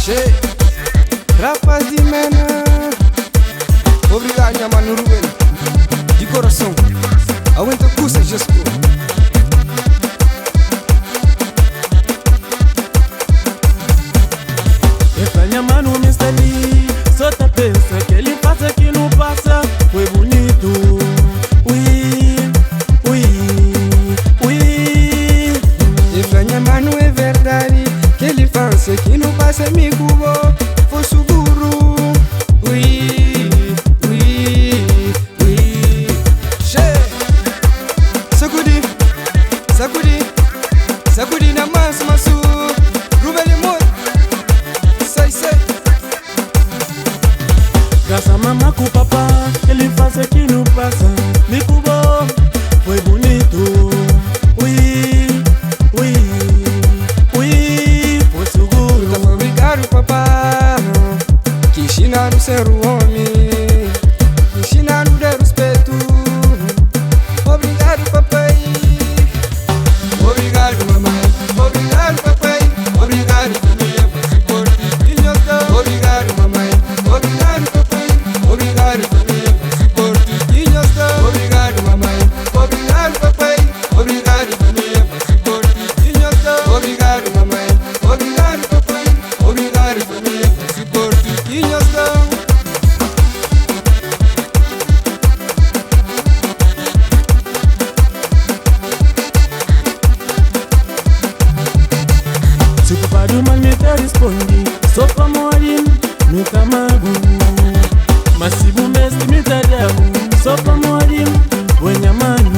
Che, Rapazimena. Obrigado, minha mano Ruben. De coração. Aguenta custa, Jesco. Essa minha mano me está ali. Só tá pensa que ele passa que não passa. Foi bonito. Ui, ui, ui. Essa minha mano é verdade. Que ele faz que não passa me cubo. Foi seguro. Ui, ui, ui. Che, sacudi, sacudi, sacudi na massa maçu. Ruben Limor. Sai, sai. Graças a mamá com o papá, ele faz que não passa. Me cubou, foi bonito. Ui, ui, ui, foi seguro. Muito obrigado, papá. Que ensinaram a ser o homem. Que ensinaram a dar respeito. Obrigado, papai. Obrigado, mamãe. Obrigado, papai. Obrigado, família, por suporte. Obrigado, mamãe. Obrigado, papai. Obrigado, família, por suporte. Obrigado, mamãe. Obrigado, papai. Obrigado, família, por suporte. Obrigado, mamãe. Obrigado, papai. Obrigado, família, por suporte. Se o papai do mal me te responde, só pra morir, nunca mago. Mas se o mestre me te deu, só pra morir, venha mano.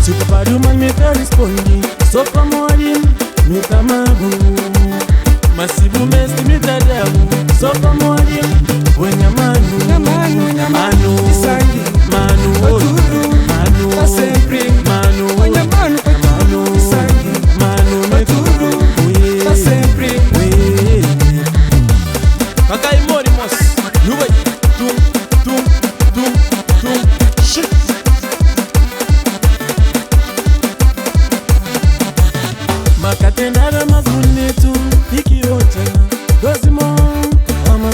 Se o papai do mal me te responde, só pra morir, nunca mago. Mas se o mestre me te deu, só pra morir, venha mano. Mano, De sangue, mano, pra tudo, mano, pra sempre. mano, Olha, mano, pra tudo. De sangue, mano, pra tudo, pra sempre. Pakai mori mos, nubai, tum, tum, tum, tum, shit. Makate nada mais bonito, iki ocha, doze mon, ama